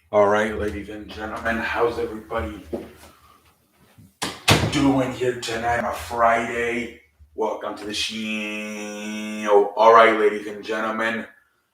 All right, ladies and gentlemen, how's everybody doing here tonight on a Friday? Welcome to the show. All right, ladies and gentlemen.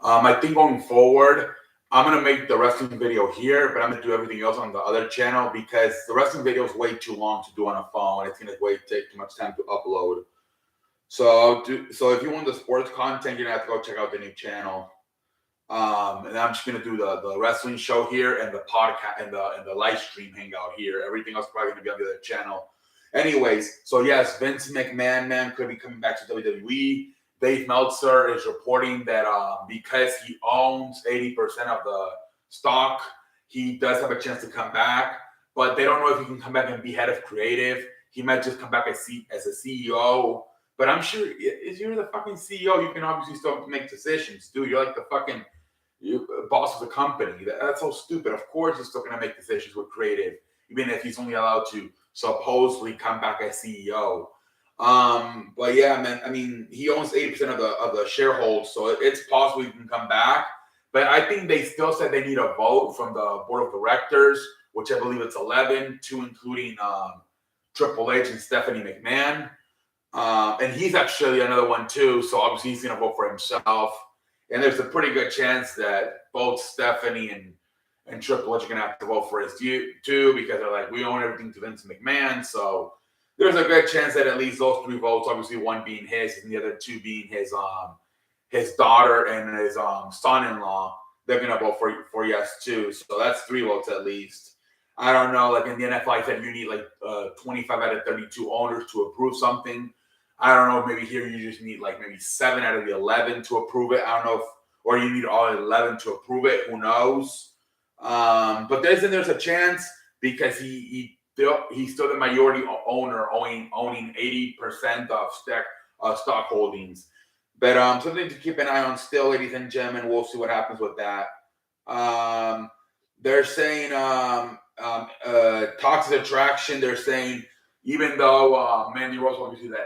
I think going forward, I'm gonna make the wrestling video here, but I'm gonna do everything else on the other channel because the wrestling video is way too long to do on a phone. It's gonna take too much time to upload. So if you want the sports content, you're gonna have to go check out the new channel. And I'm just gonna do the wrestling show here and the podcast and the live stream hangout here. Everything else probably gonna be on the other channel. Anyways, so yes, Vince McMahon man could be coming back to WWE. Dave Meltzer is reporting that because he owns 80% of the stock, he does have a chance to come back. But they don't know if he can come back and be head of creative. He might just come back as a CEO. But I'm sure if you're the fucking CEO, you can obviously still make decisions, dude. You're like the fucking boss of the company. That's so stupid. Of course, he's still going to make decisions with creative, even if he's only allowed to supposedly come back as CEO. But yeah, man. I mean, he owns 80% of the shareholders, so it's possible he can come back. But I think they still said they need a vote from the board of directors, which I believe it's 11, two including Triple H and Stephanie McMahon. And he's actually another one too. So obviously he's going to vote for himself. And there's a pretty good chance that both Stephanie and Triple H are going to have to vote for his too because they're like, we own everything to Vince McMahon. So there's a good chance that at least those three votes, obviously one being his and the other two being his daughter and his son-in-law, they're going to vote for yes too. So that's three votes at least. I don't know. Like in the NFL, I said you need like 25 out of 32 owners to approve something. I don't know. Maybe here you just need like maybe 7 out of the 11 to approve it. I don't know if, or you need all 11 to approve it. Who knows? But there's a chance because he's still the majority owner, owning 80% of stock holdings. But something to keep an eye on still, ladies and gentlemen. We'll see what happens with that. They're saying toxic attraction. They're saying even though Mandy Rose, obviously the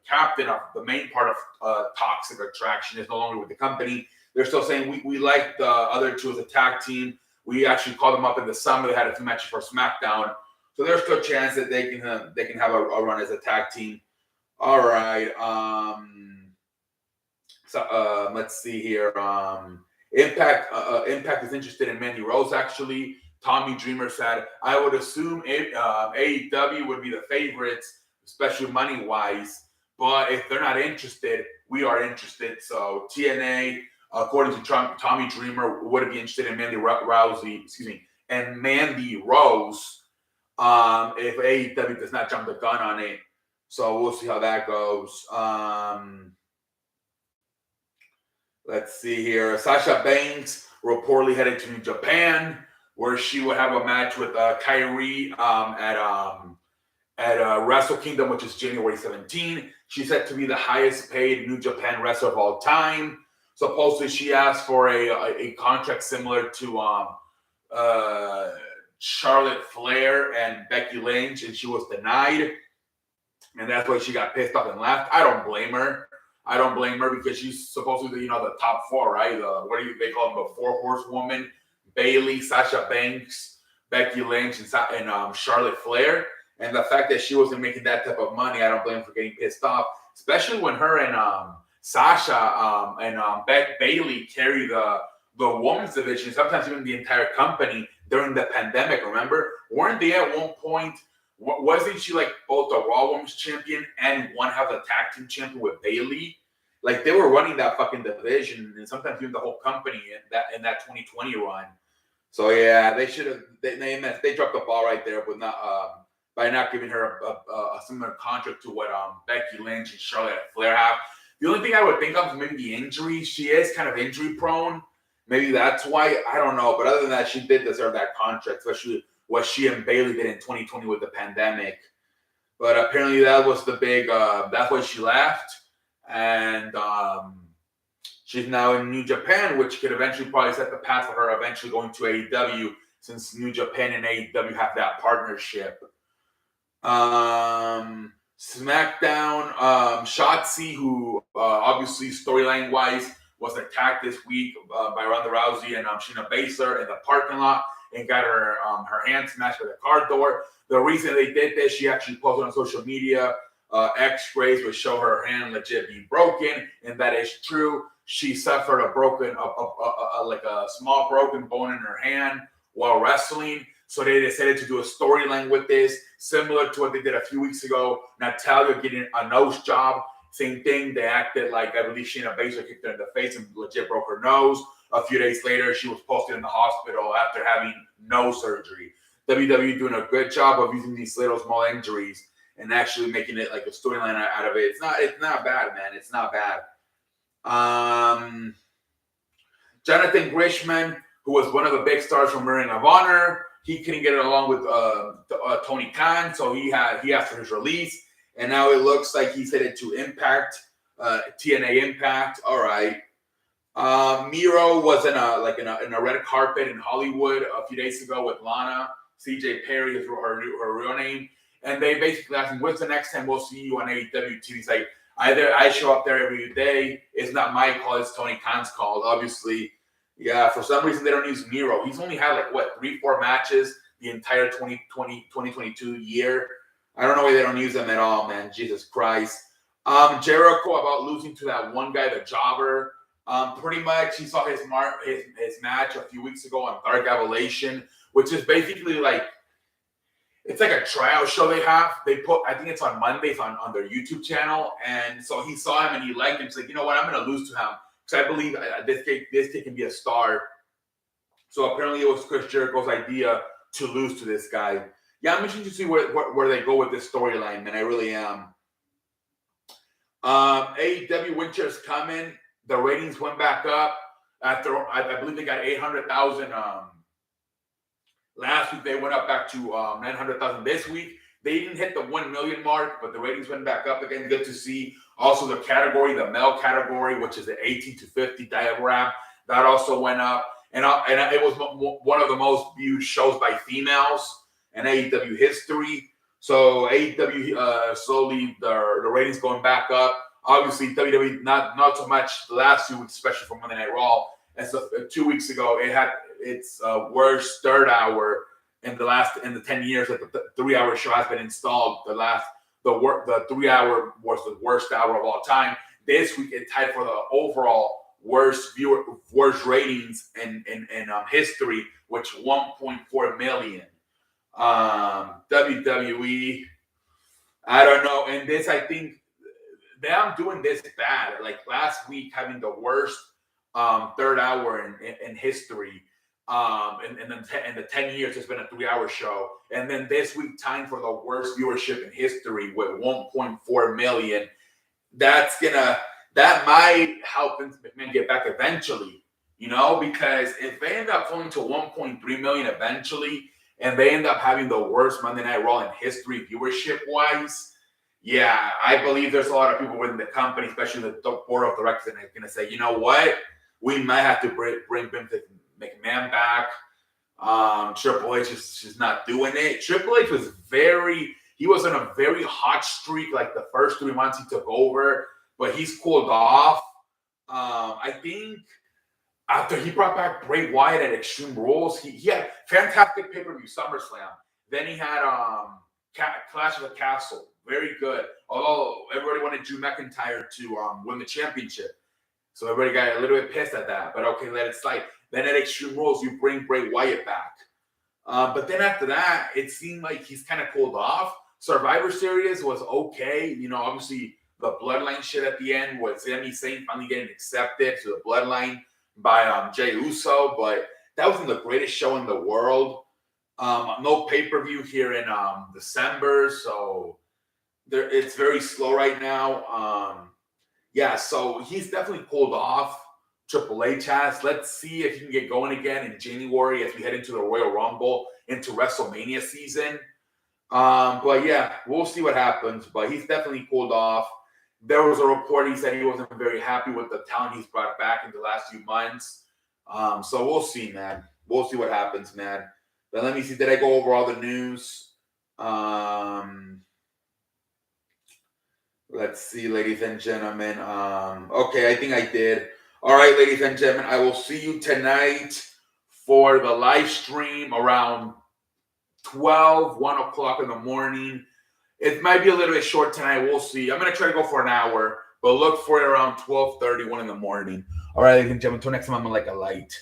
captain of the main part of toxic attraction, is no longer with the company, they're still saying we like the other two as a tag team. We actually called them up in the summer. They had a few matches for SmackDown, so there's still a chance that they can have a run as a tag team. All right. Let's see here. Impact is interested in Mandy Rose. Actually, Tommy Dreamer said, "I would assume AEW would be the favorites, especially money wise. But if they're not interested, we are interested." So TNA, according to Tommy Dreamer, would be interested in Mandy Rose. If AEW does not jump the gun on it, so we'll see how that goes. Let's see here. Sasha Banks reportedly headed to New Japan, where she would have a match with Kyrie at Wrestle Kingdom, which is January 17. She's said to be the highest paid New Japan wrestler of all time. Supposedly, she asked for a contract similar to Charlotte Flair and Becky Lynch, and she was denied. And that's why she got pissed off and left. I don't blame her. I don't blame her because she's supposedly, the top four, right? What do they call them? The four horsewoman: Bayley, Sasha Banks, Becky Lynch, and Charlotte Flair. And the fact that she wasn't making that type of money, I don't blame her for getting pissed off. Especially when her and Sasha and Bayley carry the women's division, sometimes even the entire company during the pandemic. Remember, weren't they at one point? Wasn't she like both the Raw Women's Champion and one half the tag team champion with Bayley? Like they were running that fucking division and sometimes even the whole company in that 2020 run. So yeah, they should have they dropped the ball right there, but not by not giving her a similar contract to what Becky Lynch and Charlotte Flair have. The only thing I would think of is maybe the injury. She is kind of injury prone. Maybe that's why. I don't know. But other than that, she did deserve that contract, especially what she and Bayley did in 2020 with the pandemic. But apparently that was the big, that's why she left. And she's now in New Japan, which could eventually probably set the path for her eventually going to AEW, since New Japan and AEW have that partnership. SmackDown, Shotzi, who obviously storyline wise was attacked this week by Ronda Rousey and Shayna Baszler in the parking lot and got her hand smashed with a car door. The reason they did this, she actually posted on social media X-rays would show her hand legit being broken, and that is true. She suffered like a small broken bone in her hand while wrestling. So they decided to do a storyline with this, similar to what they did a few weeks ago. Natalia getting a nose job, same thing. They acted like, I believe Shayna Baszler kicked her in the face and legit broke her nose. A few days later, she was posted in the hospital after having nose surgery. WWE doing a good job of using these little small injuries and actually making it like a storyline out of it. It's not bad, man. It's not bad. Jonathan Grisham, who was one of the big stars from Ring of Honor, he couldn't get along with Tony Khan, so he asked for his release, and now it looks like he's headed to Impact, TNA Impact. All right. Miro was in a red carpet in Hollywood a few days ago with Lana. CJ Perry is her real name, and they basically asked him, "What's the next time we'll see you on AEW TV?" He's like, "Either I show up there every day. It's not my call. It's Tony Khan's call." Obviously. Yeah, for some reason they don't use Miro. He's only had 3-4 matches the entire 2022 year. I don't know why they don't use him at all, man. Jesus Christ. Jericho about losing to that one guy, the Jobber. Pretty much he saw his match a few weeks ago on Dark Elevation, which is basically it's like a tryout show they have. They put, I think it's on Mondays on their YouTube channel. And so he saw him and he liked him. He's like, you know what, I'm going to lose to him. Because I believe this kid can be a star. So apparently it was Chris Jericho's idea to lose to this guy. Yeah, I'm interested to see where they go with this storyline, man. I really am. AEW Winter's coming. The ratings went back up after I believe they got 800,000. Last week they went up back to 900,000 this week. They didn't hit the 1 million mark, but the ratings went back up again. Good to see. Also, the category, the male category, which is the 18 to 50 diagram, that also went up. And it was one of the most viewed shows by females in AEW history. So AEW slowly, the ratings going back up. Obviously, WWE not so much the last 2 weeks, especially for Monday Night Raw. And so 2 weeks ago, it had its worst third hour in the 10 years that the 3-hour show has been installed. The 3 hour was the worst hour of all time. This week it tied for the overall worst ratings in history, which 1.4 million. WWE, I don't know. And this, I think, them doing this bad. Like last week having the worst third hour in history. In the 10 years, it's been a 3-hour show. And then this week, time for the worst viewership in history with 1.4 million. That might help Vince McMahon get back eventually, because if they end up falling to 1.3 million eventually, and they end up having the worst Monday Night Raw in history viewership-wise, yeah, I believe there's a lot of people within the company, especially the board of directors, that are going to say, you know what? We might have to bring Vince McMahon back. Triple H is just not doing it. Triple H he was on a very hot streak like the first 3 months he took over, but he's cooled off. I think after he brought back Bray Wyatt at Extreme Rules, he had fantastic pay-per-view SummerSlam. Then he had Clash of the Castle, very good. Although everybody wanted Drew McIntyre to win the championship. So everybody got a little bit pissed at that, but okay, let it slide. Then at Extreme Rules, you bring Bray Wyatt back. But then after that, it seemed like he's kind of cooled off. Survivor Series was okay. Obviously the Bloodline shit at the end was Sami Zayn finally getting accepted to the Bloodline by Jey Uso, but that wasn't the greatest show in the world. No pay-per-view here in December, so it's very slow right now. Yeah, so he's definitely pulled off. Triple H has. Let's see if he can get going again in January as we head into the Royal Rumble, into WrestleMania season. But yeah, we'll see what happens. But he's definitely pulled off. There was a report he said he wasn't very happy with the talent he's brought back in the last few months. So we'll see, man. We'll see what happens, man. But let me see. Did I go over all the news? Let's see, ladies and gentlemen. Okay, I think I did. All right, ladies and gentlemen, I will see you tonight for the live stream around 1 o'clock in the morning. It might be a little bit short tonight. We'll see. I'm going to try to go for an hour, but look for it around 12:30, 1 in the morning. All right, ladies and gentlemen, until next time, I'm like a light.